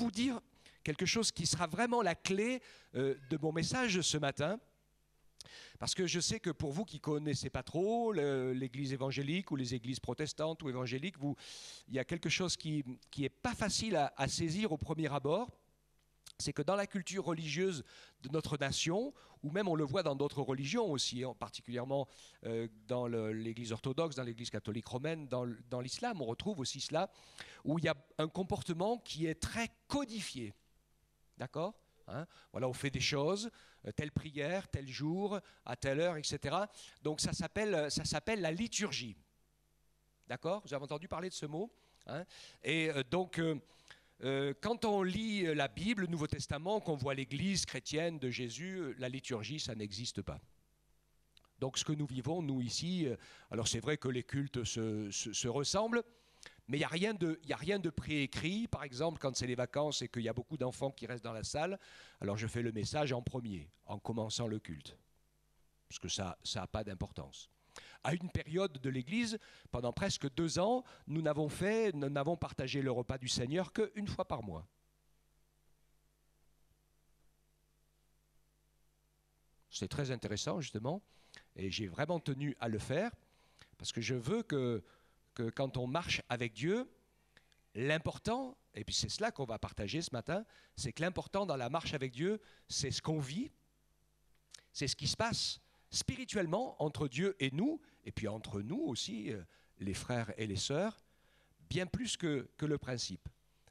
vous dire quelque chose qui sera vraiment la clé de mon message ce matin. Parce que je sais que pour vous qui ne connaissez pas trop l'église évangélique ou les églises protestantes ou évangéliques, il y a quelque chose qui n'est pas facile à saisir au premier abord. C'est que dans la culture religieuse de notre nation, ou même on le voit dans d'autres religions aussi, particulièrement dans l'église orthodoxe, dans l'église catholique romaine, dans l'islam, on retrouve aussi cela, où il y a un comportement qui est très codifié. D'accord ? Hein, voilà, on fait des choses, telle prière, tel jour, à telle heure, etc. Donc ça s'appelle la liturgie. D'accord ? Vous avez entendu parler de ce mot ? Hein ? Et donc, quand on lit la Bible, le Nouveau Testament, qu'on voit l'Église chrétienne de Jésus, la liturgie, ça n'existe pas. Donc ce que nous vivons, nous ici, alors c'est vrai que les cultes se ressemblent, mais il n'y a rien de préécrit. Par exemple, quand c'est les vacances et qu'il y a beaucoup d'enfants qui restent dans la salle, alors je fais le message en premier, en commençant le culte. Parce que ça n'a pas d'importance. À une période de l'Église, pendant presque 2 ans, nous n'avons partagé le repas du Seigneur qu'une fois par mois. C'est très intéressant, justement, et j'ai vraiment tenu à le faire, parce que je veux que quand on marche avec Dieu, l'important, et puis c'est cela qu'on va partager ce matin, c'est que l'important dans la marche avec Dieu, c'est ce qu'on vit, c'est ce qui se passe spirituellement entre Dieu et nous, et puis entre nous aussi, les frères et les sœurs, bien plus que le principe.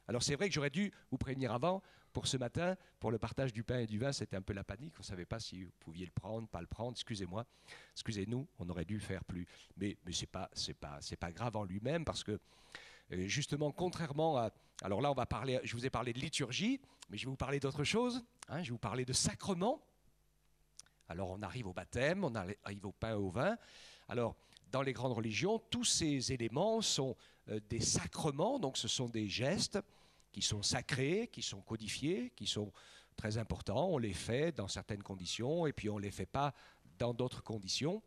Alors c'est vrai que j'aurais dû vous prévenir avant, pour ce matin, pour le partage du pain et du vin, c'était un peu la panique, on ne savait pas si vous pouviez le prendre, pas le prendre, excusez-moi, excusez-nous, on aurait dû le faire plus. Mais c'est pas grave en lui-même, parce que justement, contrairement à... Alors là, je vous ai parlé de liturgie, mais je vais vous parler d'autre chose, hein, je vais vous parler de sacrement. Alors on arrive au baptême, on arrive au pain et au vin. Alors dans les grandes religions, tous ces éléments sont des sacrements, donc ce sont des gestes qui sont sacrés, qui sont codifiés, qui sont très importants. On les fait dans certaines conditions et puis on ne les fait pas dans d'autres conditions.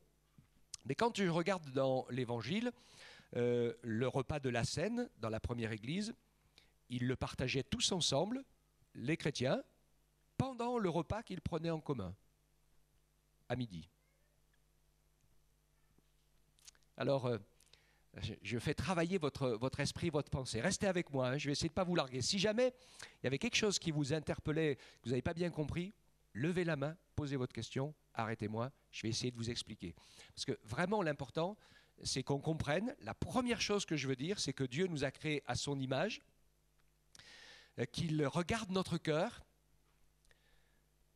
Mais quand je regarde dans l'Évangile, le repas de la Cène, dans la première église, ils le partageaient tous ensemble, les chrétiens, pendant le repas qu'ils prenaient en commun, à midi. Alors, je fais travailler votre esprit, votre pensée. Restez avec moi, hein, je vais essayer de ne pas vous larguer. Si jamais il y avait quelque chose qui vous interpellait, que vous n'avez pas bien compris, levez la main, posez votre question, arrêtez-moi, je vais essayer de vous expliquer. Parce que vraiment l'important, c'est qu'on comprenne, la première chose que je veux dire, c'est que Dieu nous a créés à son image, qu'il regarde notre cœur,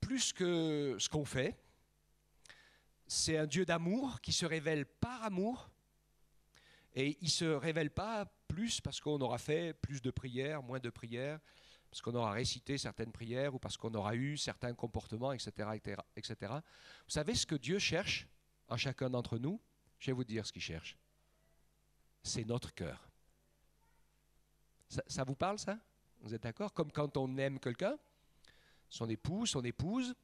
plus que ce qu'on fait. C'est un Dieu d'amour qui se révèle par amour, et il ne se révèle pas plus parce qu'on aura fait plus de prières, moins de prières, parce qu'on aura récité certaines prières ou parce qu'on aura eu certains comportements, etc., etc. Vous savez ce que Dieu cherche en chacun d'entre nous ? Je vais vous dire ce qu'il cherche. C'est notre cœur. Ça vous parle, ça ? Vous êtes d'accord ? Comme quand on aime quelqu'un, son époux, son épouse,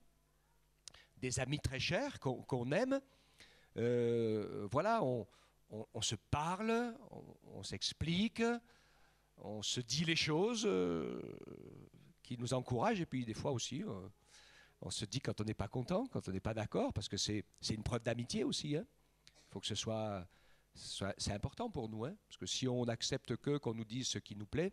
des amis très chers qu'on aime, voilà, on se parle, on s'explique, on se dit les choses qui nous encouragent, et puis des fois aussi, on se dit quand on n'est pas content, quand on n'est pas d'accord, parce que c'est une preuve d'amitié aussi. Hein. Faut que c'est important pour nous, hein, parce que si on n'accepte qu'on nous dise ce qui nous plaît,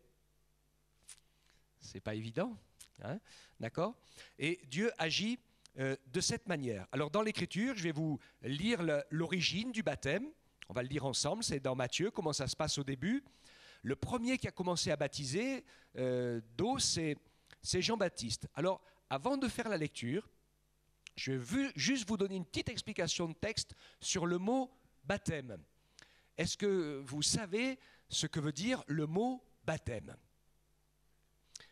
c'est pas évident, hein, d'accord ? Et Dieu agit de cette manière. Alors dans l'Écriture, je vais vous lire l'origine du baptême. On va le lire ensemble, c'est dans Matthieu, comment ça se passe au début. Le premier qui a commencé à baptiser d'eau, c'est Jean-Baptiste. Alors, avant de faire la lecture, je veux juste vous donner une petite explication de texte sur le mot baptême. Est-ce que vous savez ce que veut dire le mot baptême ?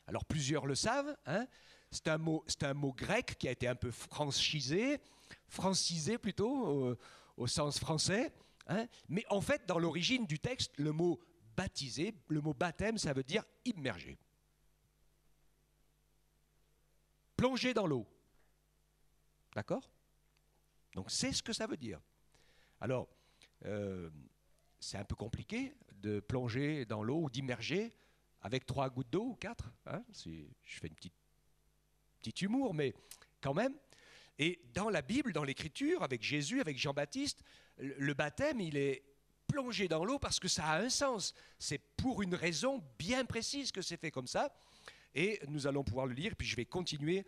Alors, plusieurs le savent, hein. C'est un mot grec qui a été un peu francisé plutôt, au sens français. Hein. Mais en fait, dans l'origine du texte, le mot baptiser, le mot baptême, ça veut dire immerger. Plonger dans l'eau. D'accord ? Donc c'est ce que ça veut dire. Alors, c'est un peu compliqué de plonger dans l'eau ou d'immerger. avec 3 gouttes d'eau ou 4. Hein, je fais une petite humour, mais quand même. Et dans la Bible, dans l'Écriture, avec Jésus, avec Jean-Baptiste, le baptême, il est plongé dans l'eau parce que ça a un sens. C'est pour une raison bien précise que c'est fait comme ça. Et nous allons pouvoir le lire, puis je vais continuer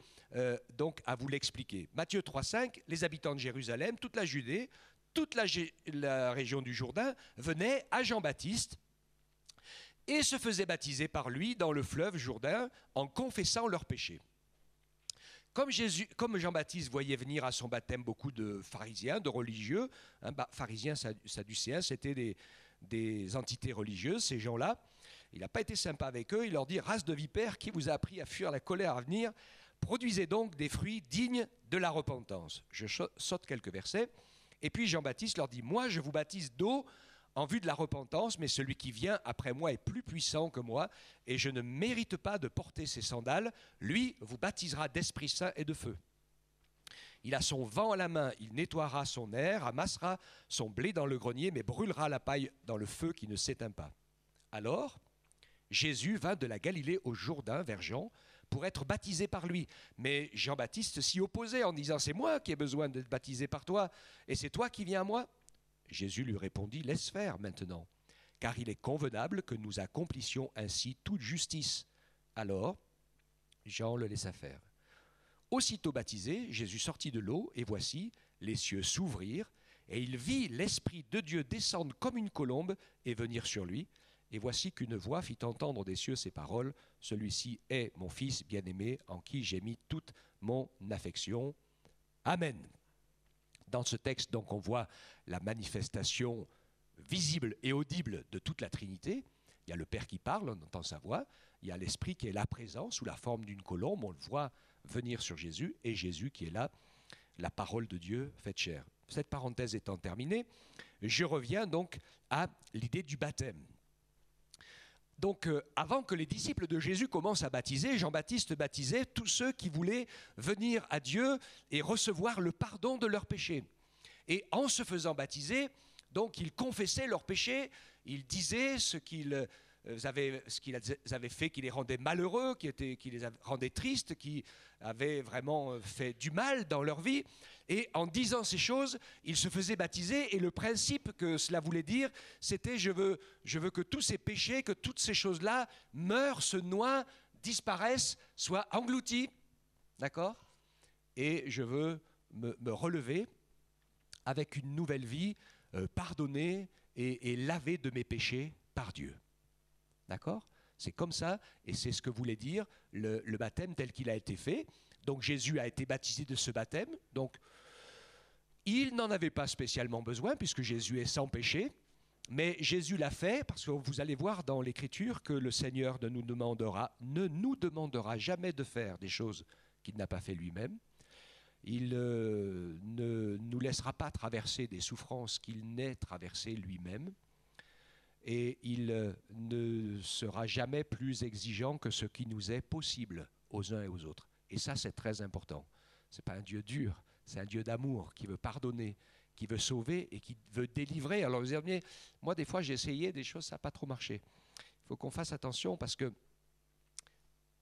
donc à vous l'expliquer. Matthieu 3,5, les habitants de Jérusalem, toute la Judée, toute la région du Jourdain venaient à Jean-Baptiste et se faisaient baptiser par lui dans le fleuve Jourdain en confessant leurs péchés. Comme Jean-Baptiste voyait venir à son baptême beaucoup de pharisiens, de religieux, pharisiens, sadducéens, c'était des entités religieuses, ces gens-là. Il n'a pas été sympa avec eux, il leur dit « Race de vipères, qui vous a appris à fuir la colère à venir ? Produisez donc des fruits dignes de la repentance. » Je saute quelques versets. Et puis Jean-Baptiste leur dit « Moi, je vous baptise d'eau en vue de la repentance, mais celui qui vient après moi est plus puissant que moi, et je ne mérite pas de porter ses sandales. Lui vous baptisera d'Esprit Saint et de feu. Il a son vent à la main, il nettoiera son aire, amassera son blé dans le grenier, mais brûlera la paille dans le feu qui ne s'éteint pas. » Alors, Jésus vint de la Galilée au Jourdain vers Jean pour être baptisé par lui. Mais Jean-Baptiste s'y opposait en disant « C'est moi qui ai besoin d'être baptisé par toi, et c'est toi qui viens à moi ?» Jésus lui répondit « Laisse faire maintenant, car il est convenable que nous accomplissions ainsi toute justice. » Alors, Jean le laissa faire. Aussitôt baptisé, Jésus sortit de l'eau, et voici, les cieux s'ouvrirent, et il vit l'Esprit de Dieu descendre comme une colombe et venir sur lui. Et voici qu'une voix fit entendre des cieux ces paroles, « Celui-ci est mon Fils bien-aimé, en qui j'ai mis toute mon affection. Amen. » Dans ce texte, donc, on voit la manifestation visible et audible de toute la Trinité. Il y a le Père qui parle, on entend sa voix. Il y a l'Esprit qui est là présent sous la forme d'une colombe, on le voit venir sur Jésus, et Jésus qui est là, la parole de Dieu faite chair. Cette parenthèse étant terminée, je reviens donc à l'idée du baptême. Donc, avant que les disciples de Jésus commencent à baptiser, Jean-Baptiste baptisait tous ceux qui voulaient venir à Dieu et recevoir le pardon de leurs péchés. Et en se faisant baptiser, donc, ils confessaient leurs péchés, ils disaient ce qu'ils avaient fait qui les rendait malheureux, qui les rendait tristes, qui avaient vraiment fait du mal dans leur vie. Et en disant ces choses, ils se faisaient baptiser. Et le principe que cela voulait dire, c'était je veux que tous ces péchés, que toutes ces choses-là meurent, se noient, disparaissent, soient engloutis. D'accord ? Et je veux me relever avec une nouvelle vie, pardonnée et lavée de mes péchés par Dieu. D'accord ? C'est comme ça, et c'est ce que voulait dire le baptême tel qu'il a été fait. Donc Jésus a été baptisé de ce baptême. Donc il n'en avait pas spécialement besoin, puisque Jésus est sans péché. Mais Jésus l'a fait, parce que vous allez voir dans l'Écriture que le Seigneur ne nous demandera jamais de faire des choses qu'il n'a pas fait lui-même. Il ne nous laissera pas traverser des souffrances qu'il n'ait traversées lui-même. Et il ne sera jamais plus exigeant que ce qui nous est possible aux uns et aux autres. Et ça, c'est très important. Ce n'est pas un Dieu dur, c'est un Dieu d'amour qui veut pardonner, qui veut sauver et qui veut délivrer. Alors vous allez dire, moi des fois j'ai essayé des choses, ça n'a pas trop marché. Il faut qu'on fasse attention parce que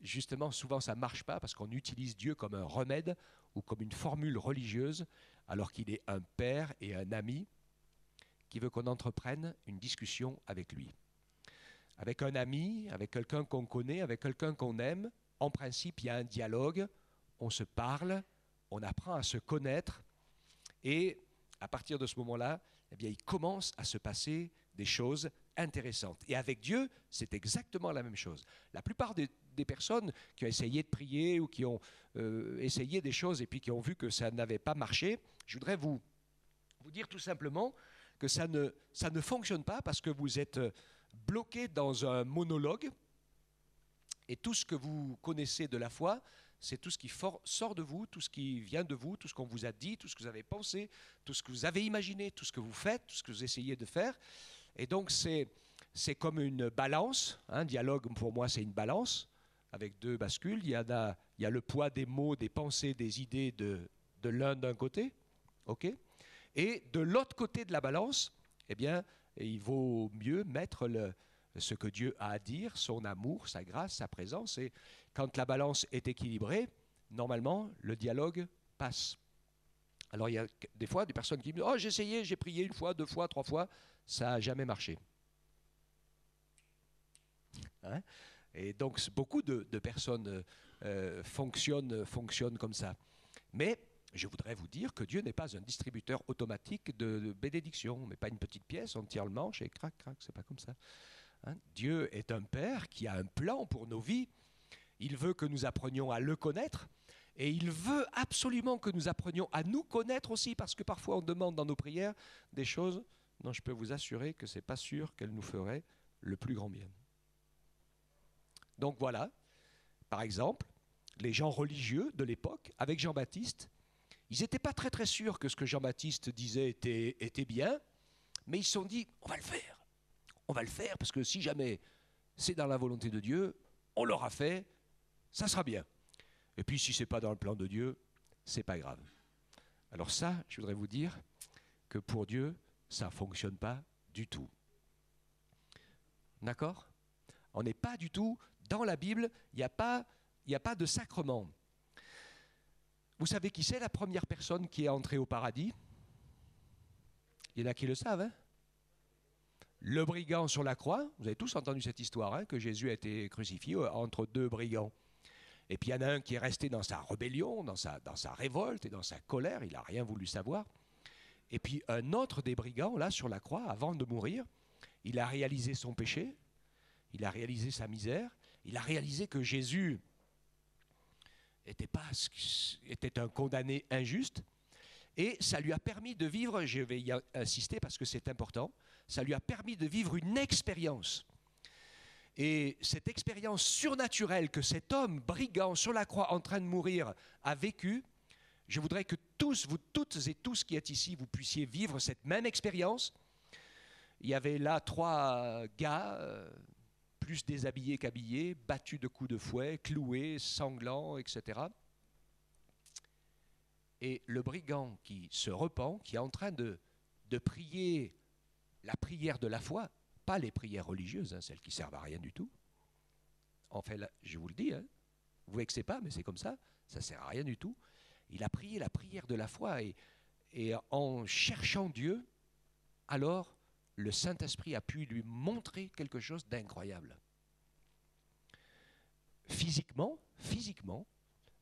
justement souvent ça ne marche pas parce qu'on utilise Dieu comme un remède ou comme une formule religieuse alors qu'il est un père et un ami qui veut qu'on entreprenne une discussion avec lui. Avec un ami, avec quelqu'un qu'on connaît, avec quelqu'un qu'on aime, en principe, il y a un dialogue, on se parle, on apprend à se connaître, et à partir de ce moment-là, eh bien, il commence à se passer des choses intéressantes. Et avec Dieu, c'est exactement la même chose. La plupart des personnes qui ont essayé de prier ou qui ont essayé des choses et puis qui ont vu que ça n'avait pas marché, je voudrais vous dire tout simplement que ça ne fonctionne pas parce que vous êtes bloqué dans un monologue et tout ce que vous connaissez de la foi, c'est tout ce qui sort de vous, tout ce qui vient de vous, tout ce qu'on vous a dit, tout ce que vous avez pensé, tout ce que vous avez imaginé, tout ce que vous faites, tout ce que vous essayez de faire. Et donc c'est comme une balance. Un dialogue, pour moi, c'est une balance avec deux bascules. Il y a le poids des mots, des pensées, des idées de l'un d'un côté, ok ? Et de l'autre côté de la balance, eh bien, il vaut mieux mettre ce que Dieu a à dire, son amour, sa grâce, sa présence. Et quand la balance est équilibrée, normalement, le dialogue passe. Alors il y a des fois des personnes qui me disent « Oh, j'ai essayé, j'ai prié une fois, deux fois, trois fois, ça n'a jamais marché. » Hein? Et donc beaucoup de personnes fonctionnent comme ça. Mais je voudrais vous dire que Dieu n'est pas un distributeur automatique de bénédictions. On ne met pas une petite pièce, on tire le manche et crac, crac, c'est pas comme ça. Hein? Dieu est un Père qui a un plan pour nos vies. Il veut que nous apprenions à le connaître et il veut absolument que nous apprenions à nous connaître aussi, parce que parfois on demande dans nos prières des choses dont je peux vous assurer que ce n'est pas sûr qu'elles nous feraient le plus grand bien. Donc voilà, par exemple, les gens religieux de l'époque, avec Jean-Baptiste, ils n'étaient pas très sûrs que ce que Jean-Baptiste disait était bien, mais ils se sont dit, on va le faire. On va le faire parce que si jamais c'est dans la volonté de Dieu, on l'aura fait, ça sera bien. Et puis si ce n'est pas dans le plan de Dieu, c'est pas grave. Alors ça, je voudrais vous dire que pour Dieu, ça ne fonctionne pas du tout. D'accord ? On n'est pas du tout, dans la Bible, il n'y a pas de sacrement. Vous savez qui c'est la première personne qui est entrée au paradis? Il y en a qui le savent, hein? Le brigand sur la croix. Vous avez tous entendu cette histoire, hein, que Jésus a été crucifié entre deux brigands. Et puis il y en a un qui est resté dans sa rébellion, dans sa révolte et dans sa colère, il n'a rien voulu savoir. Et puis un autre des brigands, là, sur la croix, avant de mourir, il a réalisé son péché, il a réalisé sa misère, il a réalisé que Jésus était un condamné injuste, et ça lui a permis de vivre, je vais y insister parce que c'est important, ça lui a permis de vivre une expérience. Et cette expérience surnaturelle que cet homme brigand sur la croix en train de mourir a vécu, je voudrais que tous, vous toutes et tous qui êtes ici, vous puissiez vivre cette même expérience. Il y avait là 3 gars, plus déshabillés qu'habillés, battus de coups de fouet, cloués, sanglants, etc. Et le brigand qui se repent, qui est en train de prier la prière de la foi, pas les prières religieuses, hein, celles qui servent à rien du tout. En fait, là, je vous le dis, hein, vous vexez pas, mais c'est comme ça, ça sert à rien du tout. Il a prié la prière de la foi et en cherchant Dieu, alors le Saint-Esprit a pu lui montrer quelque chose d'incroyable. Physiquement,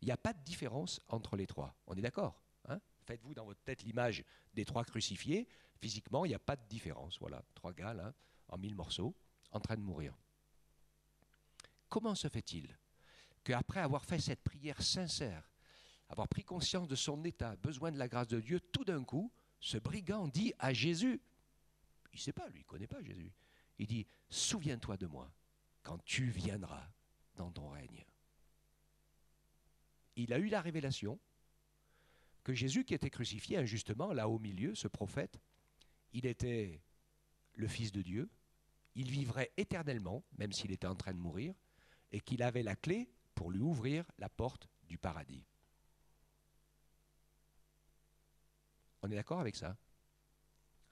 il n'y a pas de différence entre les 3. On est d'accord, hein? Faites-vous dans votre tête l'image des 3 crucifiés. Physiquement, il n'y a pas de différence. Voilà, 3 gars là, en 1000 morceaux, en train de mourir. Comment se fait-il qu'après avoir fait cette prière sincère, avoir pris conscience de son état, besoin de la grâce de Dieu, tout d'un coup, ce brigand dit à Jésus, il ne sait pas, lui, il ne connaît pas Jésus, il dit, souviens-toi de moi quand tu viendras dans ton règne. Il a eu la révélation que Jésus qui était crucifié injustement, là au milieu, ce prophète, il était le Fils de Dieu, il vivrait éternellement, même s'il était en train de mourir, et qu'il avait la clé pour lui ouvrir la porte du paradis. On est d'accord avec ça,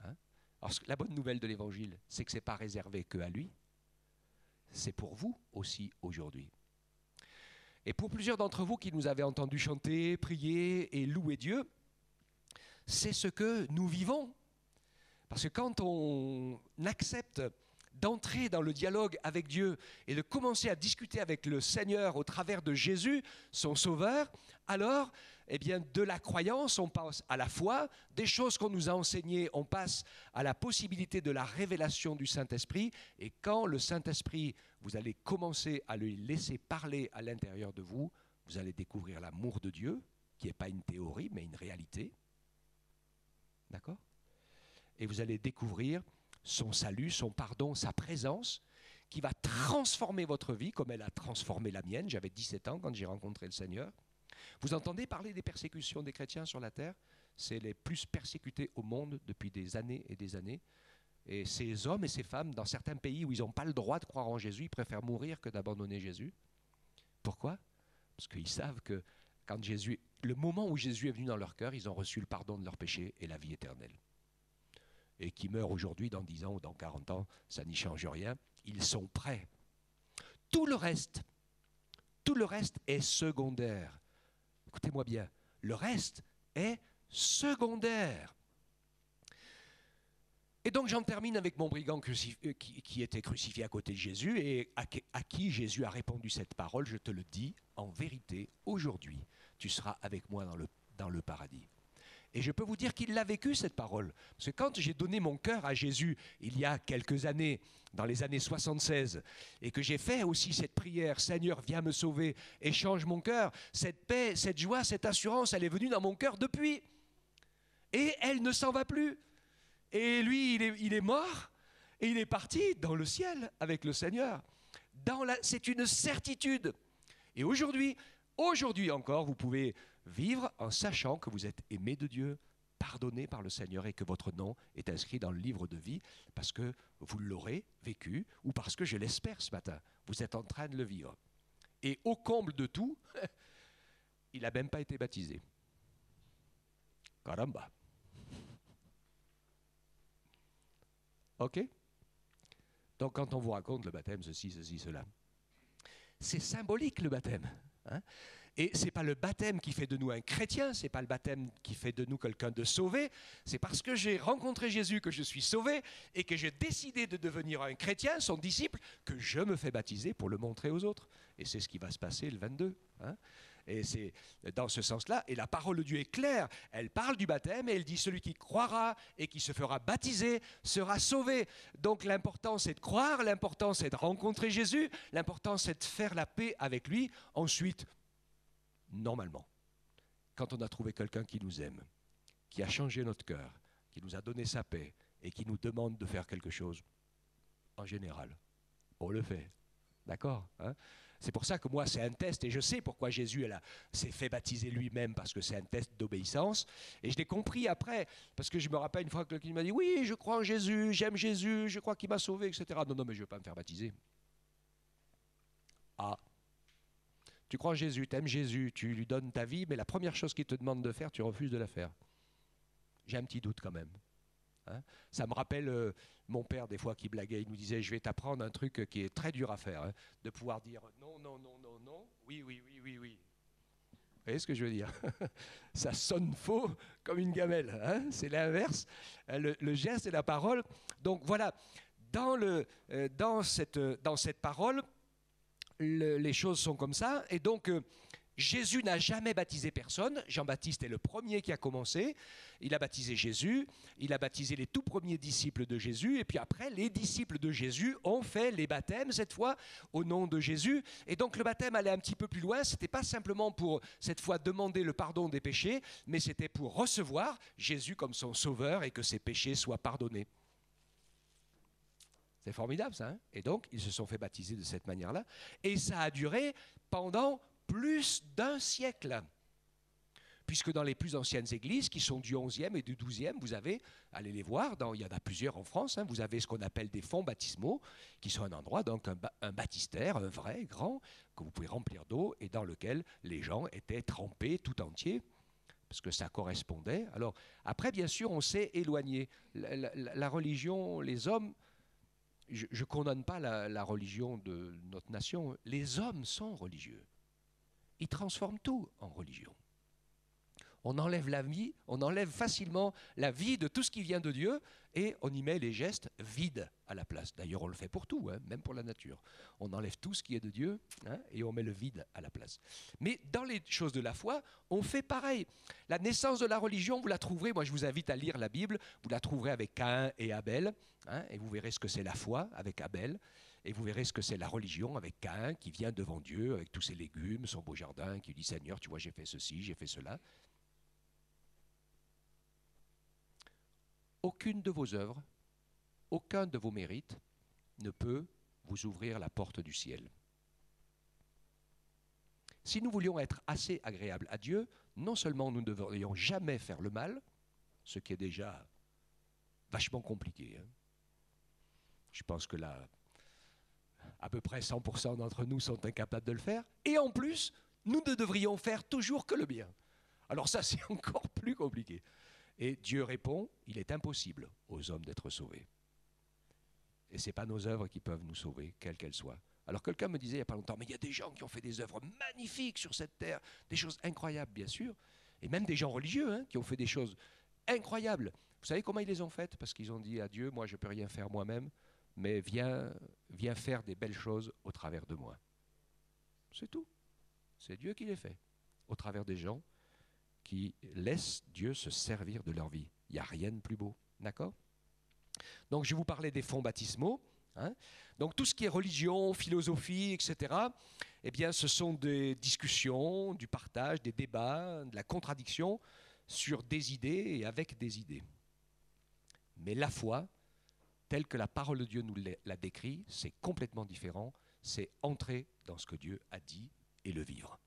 hein? Alors, la bonne nouvelle de l'Évangile, c'est que ce n'est pas réservé qu'à lui, c'est pour vous aussi aujourd'hui. Et pour plusieurs d'entre vous qui nous avez entendus chanter, prier et louer Dieu, c'est ce que nous vivons. Parce que quand on accepte d'entrer dans le dialogue avec Dieu et de commencer à discuter avec le Seigneur au travers de Jésus, son Sauveur, alors, eh bien, de la croyance, on passe à la foi, des choses qu'on nous a enseignées, on passe à la possibilité de la révélation du Saint-Esprit, et quand le Saint-Esprit, vous allez commencer à le laisser parler à l'intérieur de vous, vous allez découvrir l'amour de Dieu, qui n'est pas une théorie, mais une réalité. D'accord ? Et vous allez découvrir son salut, son pardon, sa présence, qui va transformer votre vie comme elle a transformé la mienne. J'avais 17 ans quand j'ai rencontré le Seigneur. Vous entendez parler des persécutions des chrétiens sur la terre? C'est les plus persécutés au monde depuis des années et des années. Et ces hommes et ces femmes, dans certains pays où ils n'ont pas le droit de croire en Jésus, ils préfèrent mourir que d'abandonner Jésus. Pourquoi? Parce qu'ils savent que quand le moment où Jésus est venu dans leur cœur, ils ont reçu le pardon de leurs péchés et la vie éternelle. Et qui meurent aujourd'hui dans 10 ans ou dans 40 ans, ça n'y change rien. ils sont prêts. Tout le reste est secondaire. Écoutez-moi bien, le reste est secondaire. Et donc j'en termine avec mon brigand qui était crucifié à côté de Jésus et à qui Jésus a répondu cette parole, je te le dis, en vérité, aujourd'hui, tu seras avec moi dans le paradis. Et je peux vous dire qu'il l'a vécu, cette parole. Parce que quand j'ai donné mon cœur à Jésus, il y a quelques années, dans les années 76, et que j'ai fait aussi cette prière, Seigneur, viens me sauver et change mon cœur, cette paix, cette joie, cette assurance, elle est venue dans mon cœur depuis. Et elle ne s'en va plus. Et lui, il est mort, et il est parti dans le ciel avec le Seigneur. C'est une certitude. Et aujourd'hui encore, vous pouvez vivre en sachant que vous êtes aimé de Dieu, pardonné par le Seigneur et que votre nom est inscrit dans le livre de vie parce que vous l'aurez vécu ou parce que je l'espère ce matin. Vous êtes en train de le vivre. Et au comble de tout, il n'a même pas été baptisé. Caramba. Ok? Donc quand on vous raconte le baptême, ceci, cela, c'est symbolique le baptême. Hein? Et ce n'est pas le baptême qui fait de nous un chrétien, ce n'est pas le baptême qui fait de nous quelqu'un de sauvé, c'est parce que j'ai rencontré Jésus que je suis sauvé et que j'ai décidé de devenir un chrétien, son disciple, que je me fais baptiser pour le montrer aux autres. Et c'est ce qui va se passer le 22. Hein? Et c'est dans ce sens-là, et la parole de Dieu est claire, elle parle du baptême et elle dit celui qui croira et qui se fera baptiser sera sauvé. Donc l'important c'est de croire, l'important c'est de rencontrer Jésus, l'important c'est de faire la paix avec lui. Ensuite, normalement, quand on a trouvé quelqu'un qui nous aime, qui a changé notre cœur, qui nous a donné sa paix et qui nous demande de faire quelque chose, en général, on le fait. D'accord, hein? C'est pour ça que moi, c'est un test, et je sais pourquoi Jésus s'est fait baptiser lui-même, parce que c'est un test d'obéissance. Et je l'ai compris après, parce que je me rappelle une fois que quelqu'un m'a dit « Oui, je crois en Jésus, j'aime Jésus, je crois qu'il m'a sauvé, etc. » Non, mais je ne veux pas me faire baptiser. Ah, tu crois en Jésus, tu aimes Jésus, tu lui donnes ta vie, mais la première chose qu'il te demande de faire, tu refuses de la faire. J'ai un petit doute quand même. Hein? Ça me rappelle mon père des fois qui blaguait, il nous disait je vais t'apprendre un truc qui est très dur à faire, hein, de pouvoir dire non, non, non, non, non, oui, oui, oui, oui, oui. Vous voyez ce que je veux dire? Ça sonne faux comme une gamelle, hein? C'est l'inverse, le geste et la parole. Donc voilà, dans cette parole, les choses sont comme ça, et donc Jésus n'a jamais baptisé personne. Jean-Baptiste est le premier qui a commencé. Il a baptisé Jésus, il a baptisé les tout premiers disciples de Jésus, et puis après, les disciples de Jésus ont fait les baptêmes, cette fois, au nom de Jésus. Et donc le baptême allait un petit peu plus loin. Ce n'était pas simplement pour, cette fois, demander le pardon des péchés, mais c'était pour recevoir Jésus comme son sauveur et que ses péchés soient pardonnés. C'est formidable, ça. Hein? Et donc, ils se sont fait baptiser de cette manière-là. Et ça a duré pendant plus d'un siècle. Puisque dans les plus anciennes églises, qui sont du 11e et du 12e, vous avez, allez les voir, il y en a plusieurs en France, hein, vous avez ce qu'on appelle des fonds baptismaux, qui sont un endroit, donc un baptistère, un vrai, grand, que vous pouvez remplir d'eau, et dans lequel les gens étaient trempés tout entiers, parce que ça correspondait. Alors, après, bien sûr, on s'est éloigné. La religion, les hommes, je ne condamne pas la religion de notre nation, les hommes sont religieux. Ils transforment tout en religion. On enlève la vie, on enlève facilement la vie de tout ce qui vient de Dieu et on y met les gestes vides à la place. D'ailleurs, on le fait pour tout, hein, même pour la nature. On enlève tout ce qui est de Dieu, hein, et on met le vide à la place. Mais dans les choses de la foi, on fait pareil. La naissance de la religion, vous la trouverez, moi je vous invite à lire la Bible, vous la trouverez avec Caïn et Abel, hein, et vous verrez ce que c'est la foi avec Abel. Et vous verrez ce que c'est la religion avec Caïn qui vient devant Dieu avec tous ses légumes, son beau jardin, qui dit « Seigneur, tu vois, j'ai fait ceci, j'ai fait cela ». Aucune de vos œuvres, aucun de vos mérites ne peut vous ouvrir la porte du ciel. Si nous voulions être assez agréables à Dieu, non seulement nous ne devrions jamais faire le mal, ce qui est déjà vachement compliqué. Hein. Je pense que là, à peu près 100% d'entre nous sont incapables de le faire. Et en plus, nous ne devrions faire toujours que le bien. Alors ça, c'est encore plus compliqué. Et Dieu répond, il est impossible aux hommes d'être sauvés. Et ce n'est pas nos œuvres qui peuvent nous sauver, quelles qu'elles soient. Alors quelqu'un me disait il n'y a pas longtemps, mais il y a des gens qui ont fait des œuvres magnifiques sur cette terre, des choses incroyables bien sûr, et même des gens religieux hein, qui ont fait des choses incroyables. Vous savez comment ils les ont faites? Parce qu'ils ont dit à Dieu, moi je ne peux rien faire moi-même, mais viens faire des belles choses au travers de moi. C'est tout. C'est Dieu qui les fait, au travers des gens qui laissent Dieu se servir de leur vie. Il n'y a rien de plus beau, d'accord? Donc je vais vous parler des fonds baptismaux. Hein. Donc tout ce qui est religion, philosophie, etc., eh bien, ce sont des discussions, du partage, des débats, de la contradiction sur des idées et avec des idées. Mais la foi, telle que la parole de Dieu nous la décrit, c'est complètement différent. C'est entrer dans ce que Dieu a dit et le vivre.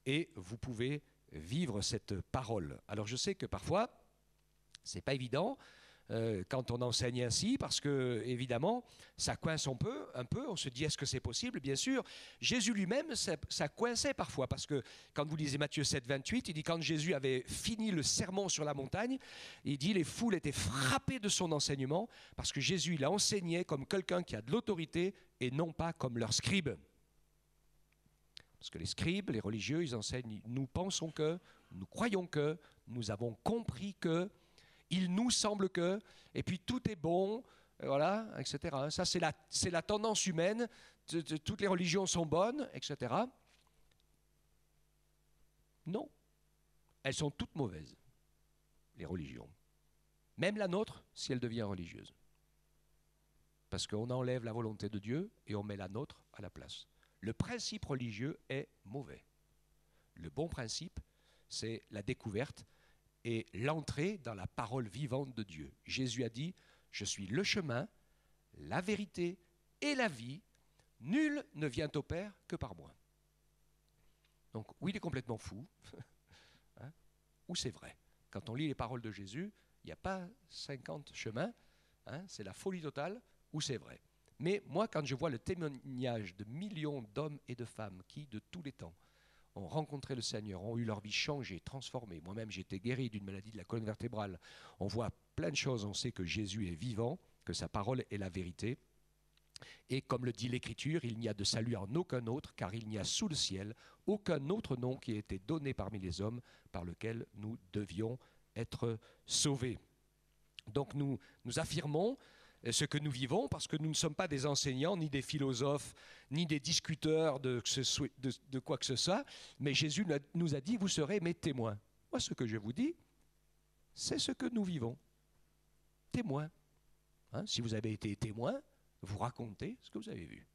Et vous pouvez vivre cette parole. Alors je sais que parfois, ce n'est pas évident quand on enseigne ainsi, parce que évidemment, ça coince un peu, on se dit est-ce que c'est possible? Bien sûr, Jésus lui-même, ça coinçait parfois, parce que quand vous lisez Matthieu 7, 28, il dit quand Jésus avait fini le sermon sur la montagne, il dit les foules étaient frappées de son enseignement, parce que Jésus, il a enseigné comme quelqu'un qui a de l'autorité et non pas comme leurs scribes. Parce que les scribes, les religieux, ils enseignent, nous pensons que, nous croyons que, nous avons compris que, il nous semble que, et puis tout est bon, voilà, etc. Ça, c'est la tendance humaine, toutes les religions sont bonnes, etc. Non, elles sont toutes mauvaises, les religions. Même la nôtre, si elle devient religieuse. Parce qu'on enlève la volonté de Dieu et on met la nôtre à la place. Le principe religieux est mauvais. Le bon principe, c'est la découverte et l'entrée dans la parole vivante de Dieu. Jésus a dit, je suis le chemin, la vérité et la vie. Nul ne vient au Père que par moi. Donc, oui, il est complètement fou, hein, ou c'est vrai. Quand on lit les paroles de Jésus, il n'y a pas 50 chemins, hein, c'est la folie totale, ou c'est vrai. Mais moi, quand je vois le témoignage de millions d'hommes et de femmes qui, de tous les temps, ont rencontré le Seigneur, ont eu leur vie changée, transformée. Moi-même, j'ai été guéri d'une maladie de la colonne vertébrale. On voit plein de choses, on sait que Jésus est vivant, que sa parole est la vérité. Et comme le dit l'Écriture, il n'y a de salut en aucun autre, car il n'y a sous le ciel aucun autre nom qui ait été donné parmi les hommes par lequel nous devions être sauvés. Donc nous affirmons ce que nous vivons, parce que nous ne sommes pas des enseignants, ni des philosophes, ni des discuteurs de quoi que ce soit, mais Jésus nous a dit, vous serez mes témoins. Moi, ce que je vous dis, c'est ce que nous vivons. Témoins. Hein, si vous avez été témoin, vous racontez ce que vous avez vu.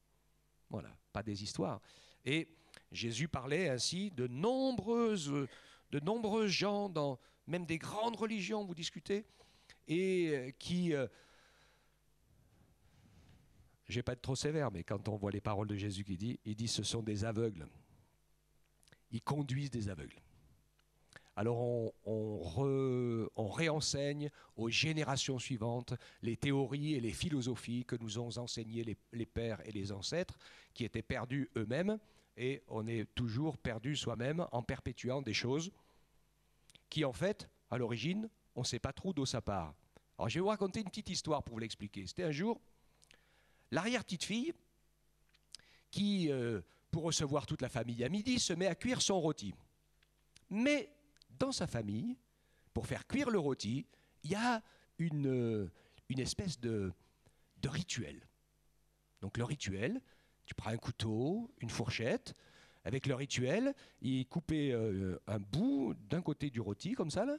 Voilà, pas des histoires. Et Jésus parlait ainsi de nombreux gens, dans même des grandes religions, vous discutez, et qui... je ne vais pas être trop sévère, mais quand on voit les paroles de Jésus il dit ce sont des aveugles. Ils conduisent des aveugles. Alors on réenseigne aux générations suivantes les théories et les philosophies que nous ont enseignées les pères et les ancêtres, qui étaient perdus eux-mêmes, et on est toujours perdu soi-même en perpétuant des choses qui, en fait, à l'origine, on ne sait pas trop d'où ça part. Alors je vais vous raconter une petite histoire pour vous l'expliquer. C'était un jour... l'arrière-petite-fille qui, pour recevoir toute la famille à midi, se met à cuire son rôti. Mais dans sa famille, pour faire cuire le rôti, il y a une espèce de rituel. Donc le rituel, tu prends un couteau, une fourchette. Avec le rituel, il coupait un bout d'un côté du rôti, comme ça, là,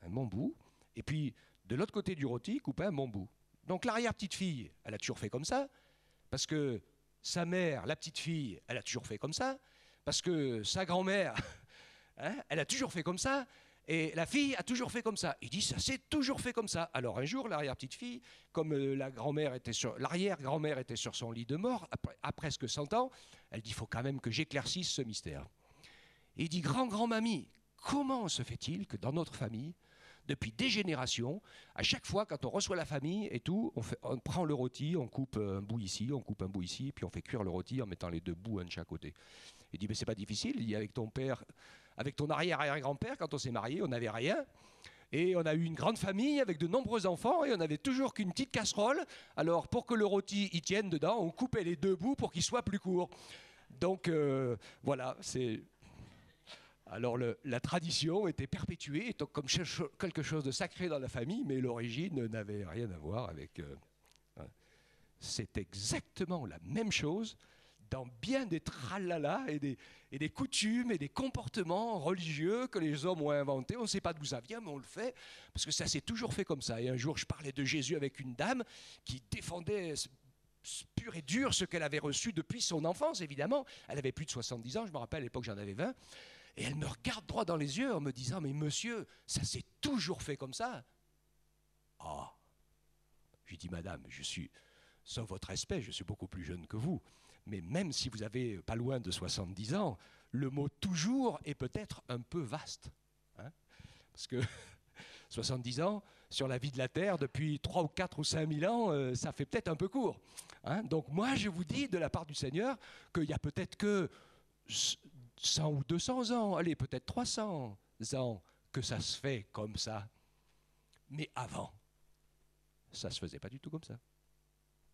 un bon bout, et puis de l'autre côté du rôti, il coupait un bon bout. Donc l'arrière-petite-fille, elle a toujours fait comme ça, parce que sa mère, la petite-fille, elle a toujours fait comme ça, parce que sa grand-mère, hein, elle a toujours fait comme ça, et la fille a toujours fait comme ça. Il dit, ça s'est toujours fait comme ça. Alors un jour, l'arrière-petite-fille, comme l'arrière-grand-mère était sur son lit de mort, à presque 100 ans, elle dit, il faut quand même que j'éclaircisse ce mystère. Et il dit, grand-grand-mamie, comment se fait-il que dans notre famille, depuis des générations, à chaque fois, quand on reçoit la famille et tout, on prend le rôti, on coupe un bout ici, on coupe un bout ici, puis on fait cuire le rôti en mettant les deux bouts un de chaque côté. Il dit, mais c'est pas difficile. Il dit, avec ton père, avec ton arrière-arrière-grand-père, quand on s'est marié, on n'avait rien. Et on a eu une grande famille avec de nombreux enfants et on n'avait toujours qu'une petite casserole. Alors pour que le rôti y tienne dedans, on coupait les deux bouts pour qu'il soit plus court. Donc voilà, c'est... Alors la tradition était perpétuée, étant comme quelque chose de sacré dans la famille, mais l'origine n'avait rien à voir avec... c'est exactement la même chose dans bien des tralala et des coutumes et des comportements religieux que les hommes ont inventés. On ne sait pas d'où ça vient, mais on le fait, parce que ça s'est toujours fait comme ça. Et un jour, je parlais de Jésus avec une dame qui défendait pur et dur ce qu'elle avait reçu depuis son enfance, évidemment. Elle avait plus de 70 ans, je me rappelle, à l'époque j'en avais 20. Et elle me regarde droit dans les yeux en me disant « Mais monsieur, ça s'est toujours fait comme ça ?» Ah, j'ai dit « Madame, je suis, sauf votre respect, je suis beaucoup plus jeune que vous. Mais même si vous avez pas loin de 70 ans, le mot « toujours » est peut-être un peu vaste. Hein, parce que 70 ans, sur la vie de la Terre, depuis 3 ou 4 ou 5 000 ans, ça fait peut-être un peu court. Hein, donc moi, je vous dis de la part du Seigneur qu'il y a peut-être que 100 ou 200 ans, allez, peut-être 300 ans que ça se fait comme ça. Mais avant, ça ne se faisait pas du tout comme ça.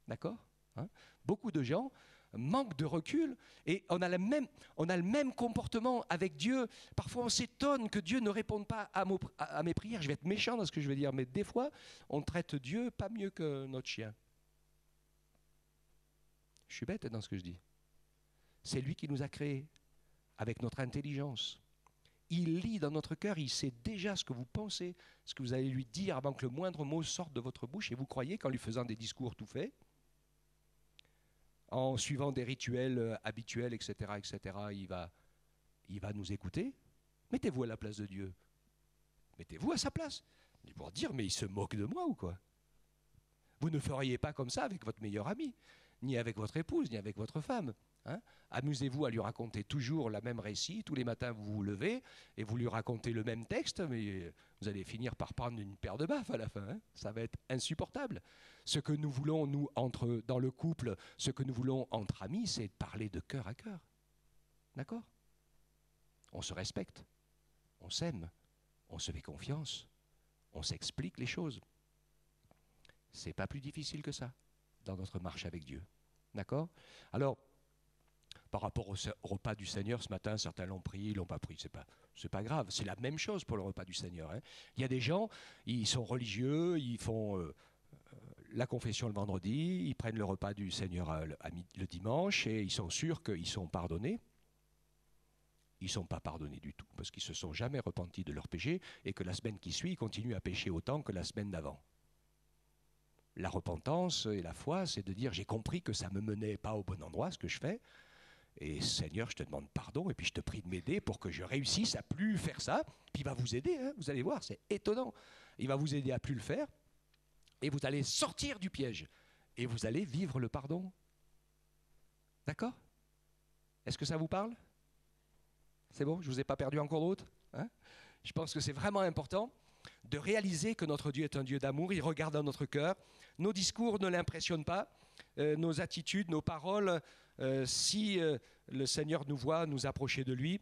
D'accord, hein? Beaucoup de gens manquent de recul et on a le même comportement avec Dieu. Parfois, on s'étonne que Dieu ne réponde pas à mes prières. Je vais être méchant dans ce que je vais dire, mais des fois, on traite Dieu pas mieux que notre chien. Je suis bête dans ce que je dis. C'est lui qui nous a créés avec notre intelligence. Il lit dans notre cœur, il sait déjà ce que vous pensez, ce que vous allez lui dire avant que le moindre mot sorte de votre bouche. Et vous croyez qu'en lui faisant des discours tout faits, en suivant des rituels habituels, etc., il va nous écouter? Mettez-vous à la place de Dieu. Mettez-vous à sa place. Pour dire, mais il se moque de moi ou quoi? Vous ne feriez pas comme ça avec votre meilleur ami, ni avec votre épouse, ni avec votre femme. Hein? Amusez-vous à lui raconter toujours le même récit. Tous les matins, vous vous levez et vous lui racontez le même texte, mais vous allez finir par prendre une paire de baffes à la fin. Hein? Ça va être insupportable. Ce que nous voulons, nous, dans le couple, ce que nous voulons entre amis, c'est de parler de cœur à cœur. D'accord? On se respecte, on s'aime, on se fait confiance, on s'explique les choses. C'est pas plus difficile que ça dans notre marche avec Dieu. D'accord? Alors, par rapport au repas du Seigneur, ce matin, certains l'ont pris, ils l'ont pas pris. C'est pas grave. C'est la même chose pour le repas du Seigneur. Hein. Il y a des gens, ils sont religieux, ils font la confession le vendredi, ils prennent le repas du Seigneur le dimanche et ils sont sûrs qu'ils sont pardonnés. Ils ne sont pas pardonnés du tout parce qu'ils ne se sont jamais repentis de leurs péchés et que la semaine qui suit, ils continuent à pécher autant que la semaine d'avant. La repentance et la foi, c'est de dire j'ai compris que ça ne me menait pas au bon endroit ce que je fais. Et Seigneur, je te demande pardon et puis je te prie de m'aider pour que je réussisse à plus faire ça. Puis il va vous aider, hein, vous allez voir, c'est étonnant. Il va vous aider à plus le faire et vous allez sortir du piège et vous allez vivre le pardon. D'accord? Est-ce que ça vous parle? C'est bon? Je ne vous ai pas perdu en cours de route? Hein? Je pense que c'est vraiment important de réaliser que notre Dieu est un Dieu d'amour. Il regarde dans notre cœur. Nos discours ne l'impressionnent pas. Nos attitudes, nos paroles, si le Seigneur nous voit nous approcher de lui,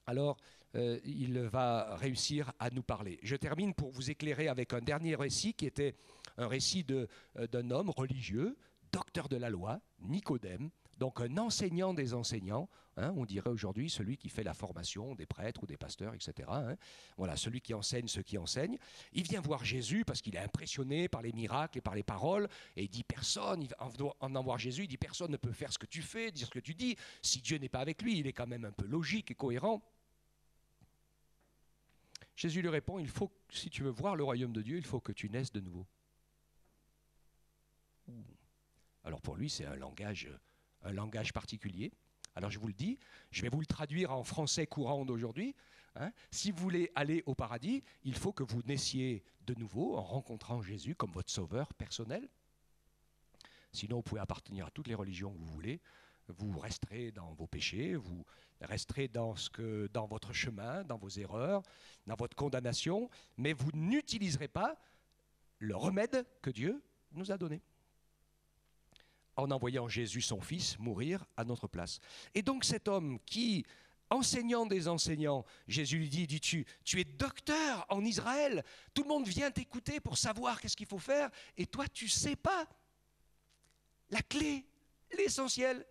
alors il va réussir à nous parler. Je termine pour vous éclairer avec un dernier récit qui était un récit d'un homme religieux, docteur de la loi, Nicodème, donc un enseignant des enseignants, hein, on dirait aujourd'hui celui qui fait la formation des prêtres ou des pasteurs, etc. Hein, voilà, celui qui enseigne ceux qui enseignent. Il vient voir Jésus parce qu'il est impressionné par les miracles et par les paroles, et il dit personne, en venant voir Jésus, il dit personne ne peut faire ce que tu fais, dire ce que tu dis. Si Dieu n'est pas avec lui, il est quand même un peu logique et cohérent. Jésus lui répond, il faut, si tu veux voir le royaume de Dieu, il faut que tu naisses de nouveau. Alors pour lui, c'est un langage particulier. Alors je vous le dis, je vais vous le traduire en français courant d'aujourd'hui. Hein. Si vous voulez aller au paradis, il faut que vous naissiez de nouveau en rencontrant Jésus comme votre sauveur personnel. Sinon, vous pouvez appartenir à toutes les religions que vous voulez. Vous resterez dans vos péchés, vous resterez dans votre chemin, dans vos erreurs, dans votre condamnation, mais vous n'utiliserez pas le remède que Dieu nous a donné, en envoyant Jésus, son Fils, mourir à notre place. Et donc cet homme qui enseignant des enseignants. Jésus lui dit, tu es docteur en Israël. Tout le monde vient t'écouter pour savoir qu'est-ce qu'il faut faire. Et toi, tu ne sais pas. La clé, l'essentiel,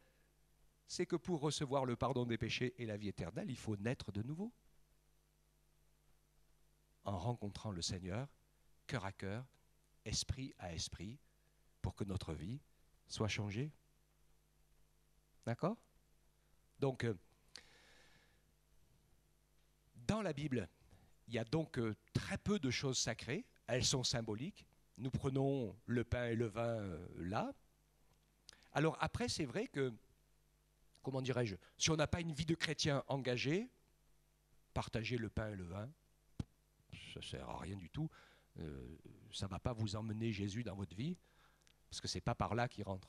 c'est que pour recevoir le pardon des péchés et la vie éternelle, il faut naître de nouveau. En rencontrant le Seigneur, cœur à cœur, esprit à esprit, pour que notre vie soit changée. D'accord ? Donc, dans la Bible, il y a donc très peu de choses sacrées. Elles sont symboliques. Nous prenons le pain et le vin là. Alors après, c'est vrai que, comment dirais-je, si on n'a pas une vie de chrétien engagée, partager le pain et le vin, ça ne sert à rien du tout. Ça ne va pas vous emmener Jésus dans votre vie, parce que ce n'est pas par là qu'il rentre.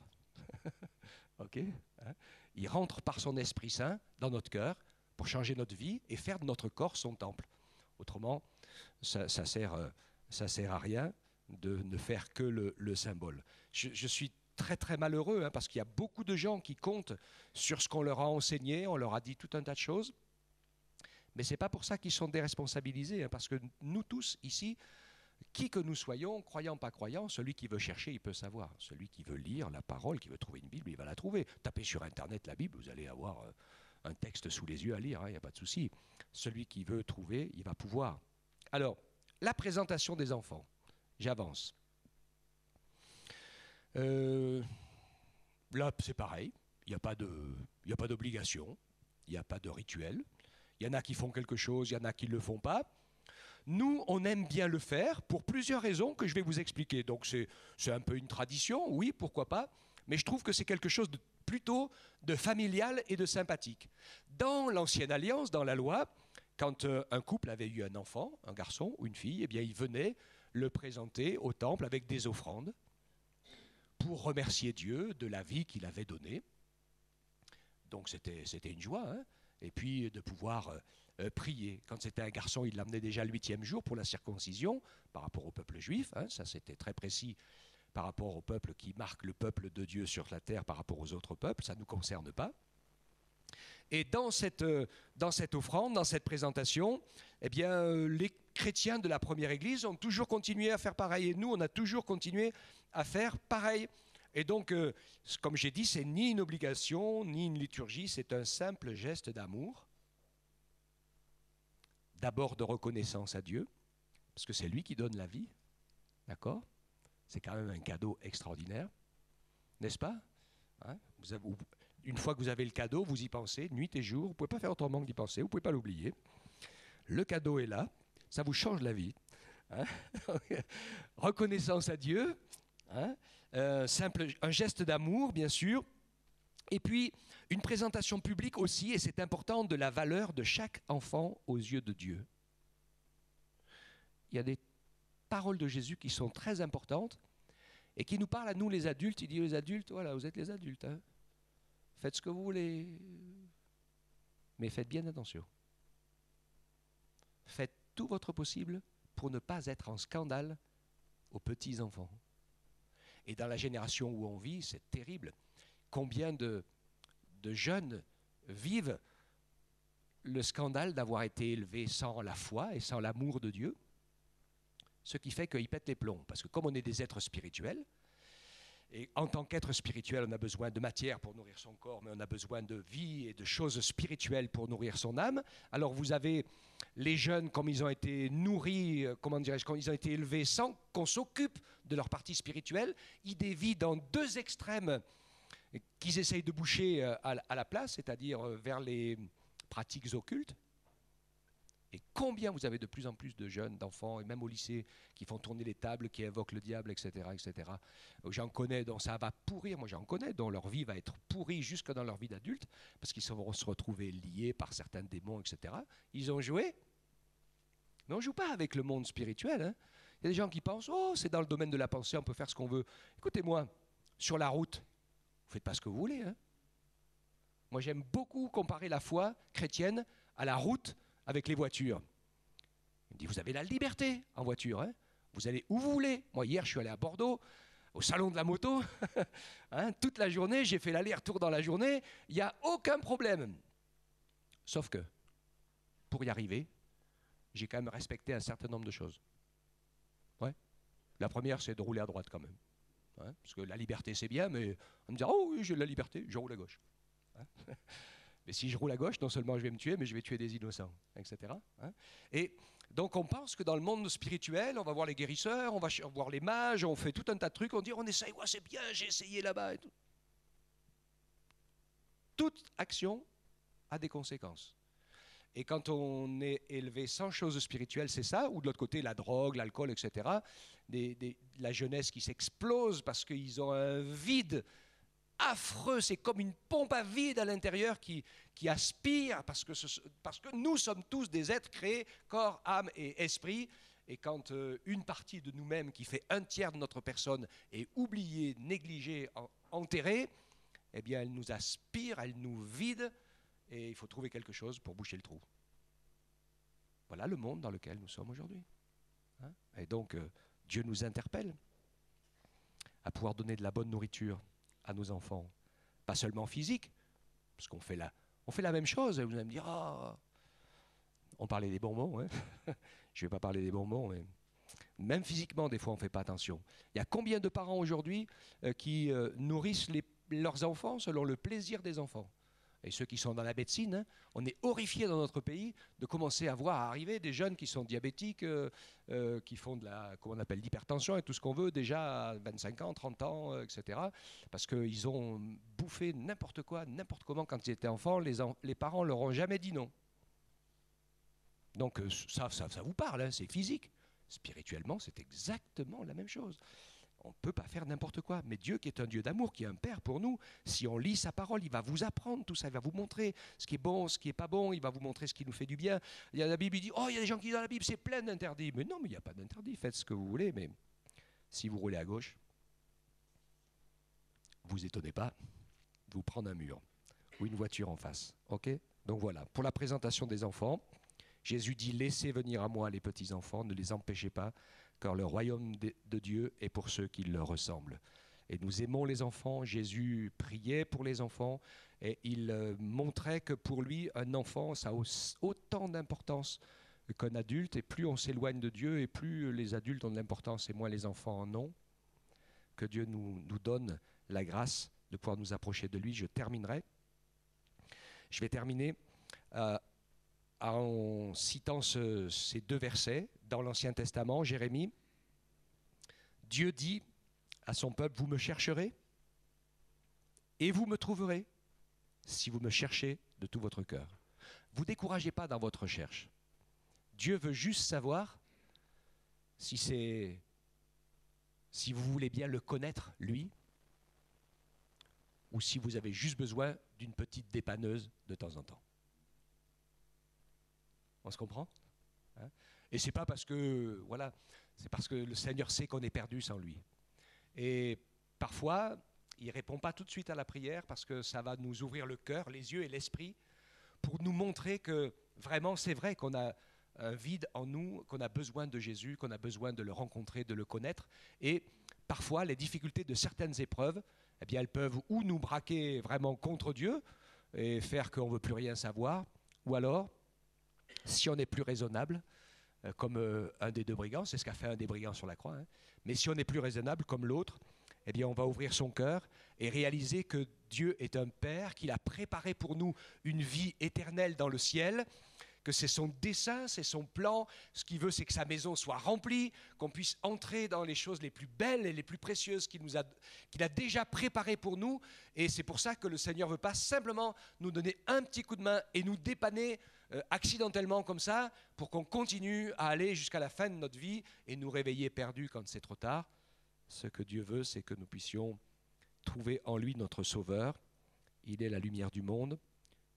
Ok, hein? Il rentre par son Esprit Saint dans notre cœur pour changer notre vie et faire de notre corps son temple. Autrement, ça sert à rien de ne faire que le symbole. Je suis très très malheureux, hein, parce qu'il y a beaucoup de gens qui comptent sur ce qu'on leur a enseigné, on leur a dit tout un tas de choses, mais ce n'est pas pour ça qu'ils sont déresponsabilisés, hein, parce que nous tous ici, qui que nous soyons, croyants, pas croyants, celui qui veut chercher, il peut savoir. Celui qui veut lire la parole, qui veut trouver une Bible, il va la trouver. Tapez sur Internet la Bible, vous allez avoir un texte sous les yeux à lire, il n'y a pas de souci. Celui qui veut trouver, il va pouvoir. Alors, la présentation des enfants. J'avance. Là, c'est pareil. Il n'y a pas d'obligation, il n'y a pas de rituel. Il y en a qui font quelque chose, il y en a qui ne le font pas. Nous, on aime bien le faire pour plusieurs raisons que je vais vous expliquer. Donc c'est un peu une tradition, oui, pourquoi pas, mais je trouve que c'est quelque chose de plutôt de familial et de sympathique. Dans l'Ancienne Alliance, dans la loi, quand un couple avait eu un enfant, un garçon ou une fille, eh bien, il venait le présenter au temple avec des offrandes pour remercier Dieu de la vie qu'il avait donnée. Donc c'était une joie, hein. Et puis de pouvoir prier. Quand c'était un garçon, il l'amenait déjà le 8e jour pour la circoncision, par rapport au peuple juif, hein, ça c'était très précis par rapport au peuple qui marque le peuple de Dieu sur la terre par rapport aux autres peuples, ça ne nous concerne pas. Et dans cette offrande, dans cette présentation, eh bien, les chrétiens de la première église ont toujours continué à faire pareil. Et nous, on a toujours continué à faire pareil. Et donc, comme j'ai dit, c'est ni une obligation, ni une liturgie, c'est un simple geste d'amour. D'abord de reconnaissance à Dieu, parce que c'est lui qui donne la vie. D'accord ? C'est quand même un cadeau extraordinaire, n'est-ce pas ? Hein ? Une fois que vous avez le cadeau, vous y pensez, nuit et jour, vous ne pouvez pas faire autrement que d'y penser, vous ne pouvez pas l'oublier. Le cadeau est là, ça vous change la vie. Hein ? Reconnaissance à Dieu, hein ? Un geste d'amour, bien sûr, et puis une présentation publique aussi, et c'est important, de la valeur de chaque enfant aux yeux de Dieu. Il y a des paroles de Jésus qui sont très importantes et qui nous parlent à nous les adultes. Il dit aux adultes, voilà, vous êtes les adultes, hein. Faites ce que vous voulez, mais faites bien attention. Faites tout votre possible pour ne pas être en scandale aux petits-enfants. Et dans la génération où on vit, c'est terrible. Combien de jeunes vivent le scandale d'avoir été élevés sans la foi et sans l'amour de Dieu, ce qui fait qu'ils pètent les plombs. Parce que comme on est des êtres spirituels, et en tant qu'être spirituel, on a besoin de matière pour nourrir son corps, mais on a besoin de vie et de choses spirituelles pour nourrir son âme. Alors vous avez les jeunes, comme ils ont été nourris, comment dirais-je, quand ils ont été élevés sans qu'on s'occupe de leur partie spirituelle, ils dévient dans deux extrêmes qu'ils essayent de boucher à la place, c'est-à-dire vers les pratiques occultes. Et combien vous avez de plus en plus de jeunes, d'enfants, et même au lycée, qui font tourner les tables, qui invoquent le diable, etc., etc. J'en connais dont ça va pourrir, moi j'en connais, dont leur vie va être pourrie jusque dans leur vie d'adulte, parce qu'ils vont se retrouver liés par certains démons, etc. Ils ont joué, mais on ne joue pas avec le monde spirituel. Hein. Il y a des gens qui pensent, oh, c'est dans le domaine de la pensée, on peut faire ce qu'on veut. Écoutez-moi, sur la route, vous ne faites pas ce que vous voulez. Hein. Moi j'aime beaucoup comparer la foi chrétienne à la route avec les voitures. Il me dit, vous avez la liberté en voiture, hein, vous allez où vous voulez. Moi, hier, je suis allé à Bordeaux, au salon de la moto, hein, toute la journée, j'ai fait l'aller-retour dans la journée, il n'y a aucun problème. Sauf que, pour y arriver, j'ai quand même respecté un certain nombre de choses. Ouais. La première, c'est de rouler à droite quand même. Hein, parce que la liberté, c'est bien, mais on me dit, oh oui, j'ai de la liberté, je roule à gauche. Hein. Mais si je roule à gauche, non seulement je vais me tuer, mais je vais tuer des innocents, etc. Hein. Et donc on pense que dans le monde spirituel, on va voir les guérisseurs, on va voir les mages, on fait tout un tas de trucs, on dit on essaye, ouais, c'est bien, j'ai essayé là-bas. Et tout. Toute action a des conséquences. Et quand on est élevé sans choses spirituelles, c'est ça, ou de l'autre côté, la drogue, l'alcool, etc. La jeunesse qui s'explose parce qu'ils ont un vide affreux, c'est comme une pompe à vide à l'intérieur qui aspire, parce que nous sommes tous des êtres créés, corps, âme et esprit, et quand une partie de nous-mêmes qui fait un tiers de notre personne est oubliée, négligée, enterrée, eh bien elle nous aspire, elle nous vide, et il faut trouver quelque chose pour boucher le trou. Voilà le monde dans lequel nous sommes aujourd'hui. Hein? Et donc Dieu nous interpelle à pouvoir donner de la bonne nourriture à nos enfants, pas seulement physique, parce qu'on fait la même chose. Vous allez me dire, oh, on parlait des bonbons, hein. Je ne vais pas parler des bonbons, mais même physiquement, des fois, on ne fait pas attention. Il y a combien de parents aujourd'hui qui nourrissent leurs enfants selon le plaisir des enfants? Et ceux qui sont dans la médecine, hein, on est horrifiés dans notre pays de commencer à voir arriver des jeunes qui sont diabétiques, qui font de comment on appelle, l'hypertension et tout ce qu'on veut déjà à 25 ans, 30 ans, etc. Parce qu'ils ont bouffé n'importe quoi, n'importe comment quand ils étaient enfants, les parents ne leur ont jamais dit non. Donc ça vous parle, hein, c'est physique. Spirituellement, c'est exactement la même chose. On ne peut pas faire n'importe quoi. Mais Dieu, qui est un Dieu d'amour, qui est un Père pour nous, si on lit sa parole, il va vous apprendre tout ça, il va vous montrer ce qui est bon, ce qui n'est pas bon, il va vous montrer ce qui nous fait du bien. Il y a la Bible, il dit, oh, il y a des gens qui disent dans la Bible, c'est plein d'interdits. Mais non, mais il n'y a pas d'interdit, faites ce que vous voulez. Mais si vous roulez à gauche, vous étonnez pas de vous prendre un mur ou une voiture en face. Ok ? Donc voilà, pour la présentation des enfants, Jésus dit, laissez venir à moi les petits-enfants, ne les empêchez pas, car le royaume de Dieu est pour ceux qui leur ressemblent. Et nous aimons les enfants. Jésus priait pour les enfants et il montrait que pour lui, un enfant, ça a autant d'importance qu'un adulte. Et plus on s'éloigne de Dieu et plus les adultes ont de l'importance et moins les enfants en ont. Que Dieu nous donne la grâce de pouvoir nous approcher de lui. Je vais terminer en citant ces deux versets dans l'Ancien Testament, Jérémie. Dieu dit à son peuple, vous me chercherez et vous me trouverez si vous me cherchez de tout votre cœur. Vous ne découragez pas dans votre recherche. Dieu veut juste savoir si vous voulez bien le connaître, lui, ou si vous avez juste besoin d'une petite dépanneuse de temps en temps. On se comprend, hein? Et c'est pas parce que, voilà, c'est parce que le Seigneur sait qu'on est perdu sans lui. Et parfois, il ne répond pas tout de suite à la prière parce que ça va nous ouvrir le cœur, les yeux et l'esprit pour nous montrer que vraiment c'est vrai qu'on a un vide en nous, qu'on a besoin de Jésus, qu'on a besoin de le rencontrer, de le connaître. Et parfois, les difficultés de certaines épreuves, eh bien, elles peuvent ou nous braquer vraiment contre Dieu et faire qu'on ne veut plus rien savoir, ou alors, si on est plus raisonnable, comme un des deux brigands, c'est ce qu'a fait un des brigands sur la croix, hein. Mais si on est plus raisonnable comme l'autre, eh bien on va ouvrir son cœur et réaliser que Dieu est un Père, qu'il a préparé pour nous une vie éternelle dans le ciel, que c'est son dessein, c'est son plan. Ce qu'il veut, c'est que sa maison soit remplie, qu'on puisse entrer dans les choses les plus belles et les plus précieuses qu'il a déjà préparées pour nous. Et c'est pour ça que le Seigneur ne veut pas simplement nous donner un petit coup de main et nous dépanner accidentellement comme ça, pour qu'on continue à aller jusqu'à la fin de notre vie et nous réveiller perdus quand c'est trop tard. Ce que Dieu veut, c'est que nous puissions trouver en lui notre Sauveur. Il est la lumière du monde.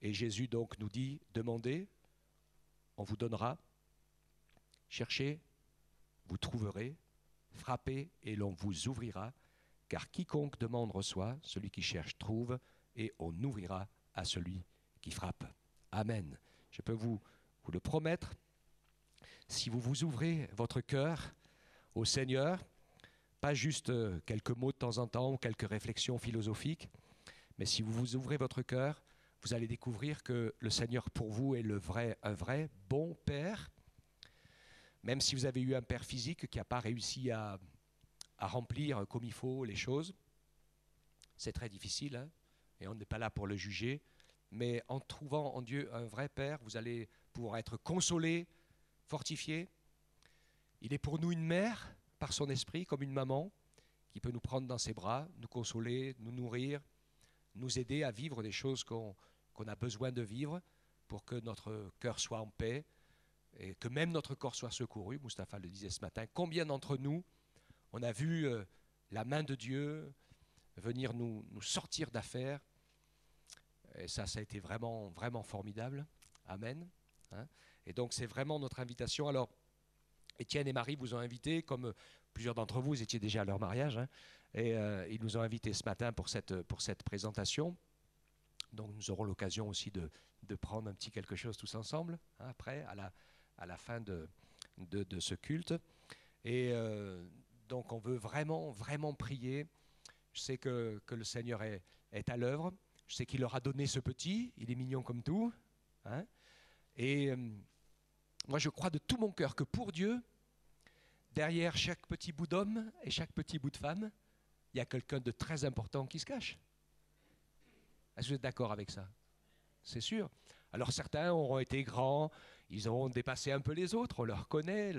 Et Jésus donc nous dit, demandez, on vous donnera, cherchez, vous trouverez, frappez et l'on vous ouvrira, car quiconque demande reçoit, celui qui cherche trouve, et on ouvrira à celui qui frappe. Amen. Je peux vous le promettre, si vous vous ouvrez votre cœur au Seigneur, pas juste quelques mots de temps en temps ou quelques réflexions philosophiques, mais si vous vous ouvrez votre cœur, vous allez découvrir que le Seigneur pour vous est un vrai bon Père. Même si vous avez eu un père physique qui n'a pas réussi à remplir comme il faut les choses, c'est très difficile, hein, et on n'est pas là pour le juger. Mais en trouvant en Dieu un vrai Père, vous allez pouvoir être consolé, fortifié. Il est pour nous une mère, par son esprit, comme une maman, qui peut nous prendre dans ses bras, nous consoler, nous nourrir, nous aider à vivre des choses qu'on a besoin de vivre pour que notre cœur soit en paix et que même notre corps soit secouru. Mustapha le disait ce matin. Combien d'entre nous, on a vu la main de Dieu venir nous sortir d'affaires. Et ça a été vraiment, vraiment formidable. Amen. Hein, et donc c'est vraiment notre invitation. Alors, Étienne et Marie vous ont invité, comme plusieurs d'entre vous étiez déjà à leur mariage, hein, et ils nous ont invités ce matin pour cette présentation. Donc nous aurons l'occasion aussi de prendre un petit quelque chose tous ensemble, hein, après, à la fin de ce culte. Et donc on veut vraiment, vraiment prier. Je sais que le Seigneur est à l'œuvre. Je sais qu'il leur a donné ce petit. Il est mignon comme tout. Hein, et moi, je crois de tout mon cœur que pour Dieu, derrière chaque petit bout d'homme et chaque petit bout de femme, il y a quelqu'un de très important qui se cache. Est-ce que vous êtes d'accord avec ça? C'est sûr. Alors certains auront été grands, ils auront dépassé un peu les autres, on leur connaît,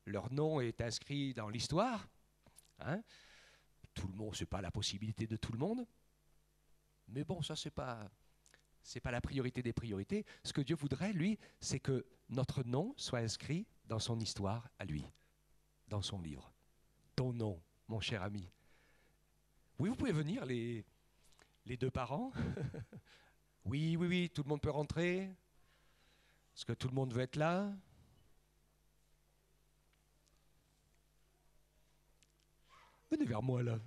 leur nom est inscrit dans l'histoire. Hein, tout le monde, ce n'est pas la possibilité de tout le monde. Mais bon, ça, c'est pas la priorité des priorités. Ce que Dieu voudrait, lui, c'est que notre nom soit inscrit dans son histoire à lui, dans son livre. Ton nom, mon cher ami. Oui, vous pouvez venir, les deux parents. Oui, oui, oui, tout le monde peut rentrer. Est-ce que tout le monde veut être là? Venez vers moi, là.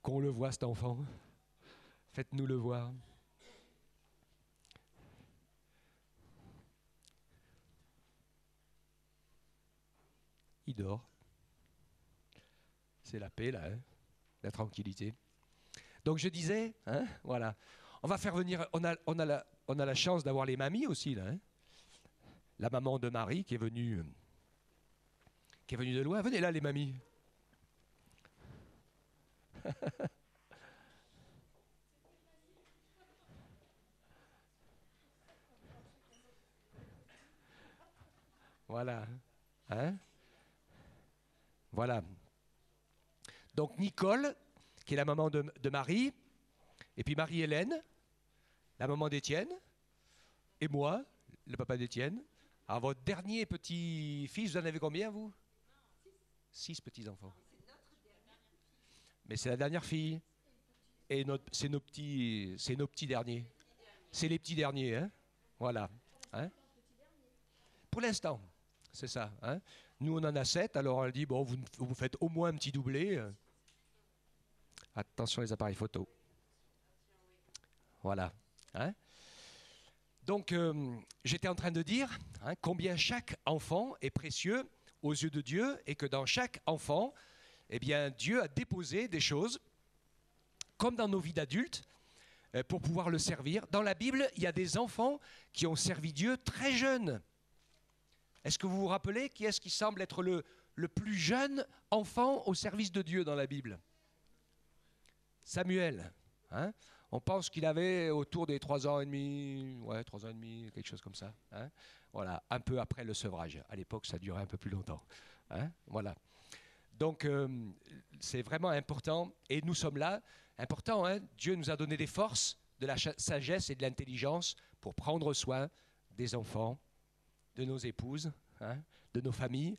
Qu'on le voit, cet enfant. Faites-nous le voir. Il dort. C'est la paix, là, hein, la tranquillité. Donc je disais, hein, voilà, on va faire venir, on a la chance d'avoir les mamies aussi, là. Hein. La maman de Marie qui est venue de loin. Venez là, les mamies. Voilà. Hein? Voilà. Donc Nicole, qui est la maman de Marie, et puis Marie-Hélène, la maman d'Étienne, et moi, le papa d'Étienne. Alors votre dernier petit-fils, vous en avez combien, vous? 6 petits-enfants. Mais c'est la dernière fille. Et c'est nos petits derniers. C'est les petits derniers, hein? Voilà. Hein? Pour l'instant, c'est ça. Hein? Nous, on en a 7, alors elle dit, bon, vous faites au moins un petit doublé. Attention les appareils photo. Voilà. Hein? Donc, j'étais en train de dire, hein, combien chaque enfant est précieux aux yeux de Dieu et que dans chaque enfant, eh bien, Dieu a déposé des choses, comme dans nos vies d'adultes, pour pouvoir le servir. Dans la Bible, il y a des enfants qui ont servi Dieu très jeunes. Est-ce que vous vous rappelez qui est-ce qui semble être le plus jeune enfant au service de Dieu dans la Bible? Samuel. Hein? On pense qu'il avait autour des 3 ans et demi, ouais, 3 ans et demi, quelque chose comme ça. Hein? Voilà, un peu après le sevrage. À l'époque, ça durait un peu plus longtemps. Hein? Voilà. Donc, c'est vraiment important. Et nous sommes là. Important, hein? Dieu nous a donné des forces, de la sagesse et de l'intelligence pour prendre soin des enfants, de nos épouses, hein, de nos familles,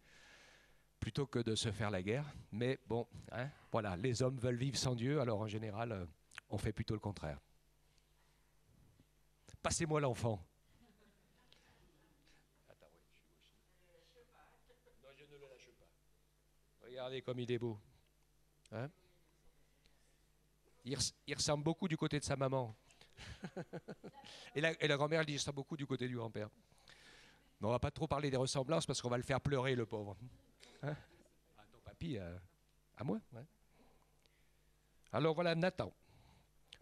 plutôt que de se faire la guerre. Mais bon, hein, voilà, les hommes veulent vivre sans Dieu, alors en général, on fait plutôt le contraire. Passez-moi l'enfant. Attends, oui, non, je ne le lâche pas. Regardez comme il est beau. Hein? Il ressemble beaucoup du côté de sa maman. et la grand-mère, elle dit, il ressemble beaucoup du côté du grand-père. Mais on ne va pas trop parler des ressemblances parce qu'on va le faire pleurer, le pauvre. Hein? Ah, ton papy, à moi. Ouais. Alors voilà, Nathan.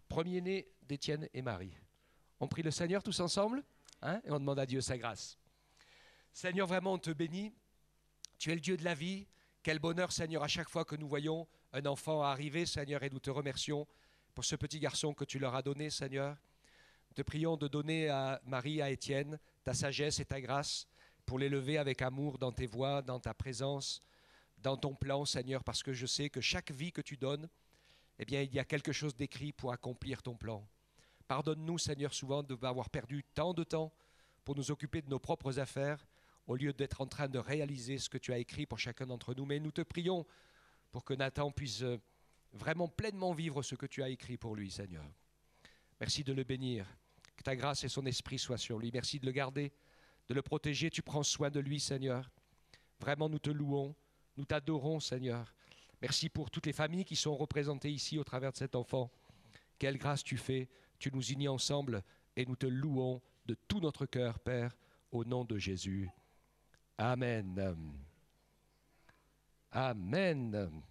premier-né d'Étienne et Marie. On prie le Seigneur tous ensemble, hein, et on demande à Dieu sa grâce. Seigneur, vraiment, on te bénit. Tu es le Dieu de la vie. Quel bonheur, Seigneur, à chaque fois que nous voyons un enfant arriver, Seigneur, et nous te remercions pour ce petit garçon que tu leur as donné, Seigneur. Nous te prions de donner à Marie, à Étienne, ta sagesse et ta grâce pour l'élever avec amour dans tes voies, dans ta présence, dans ton plan, Seigneur, parce que je sais que chaque vie que tu donnes, eh bien, il y a quelque chose d'écrit pour accomplir ton plan. Pardonne-nous, Seigneur, souvent d'avoir perdu tant de temps pour nous occuper de nos propres affaires, au lieu d'être en train de réaliser ce que tu as écrit pour chacun d'entre nous. Mais nous te prions pour que Nathan puisse vraiment pleinement vivre ce que tu as écrit pour lui, Seigneur. Merci de le bénir, que ta grâce et son esprit soient sur lui. Merci de le garder, de le protéger. Tu prends soin de lui, Seigneur. Vraiment, nous te louons, nous t'adorons, Seigneur. Merci pour toutes les familles qui sont représentées ici au travers de cet enfant. Quelle grâce tu fais, tu nous unis ensemble et nous te louons de tout notre cœur, Père, au nom de Jésus. Amen. Amen.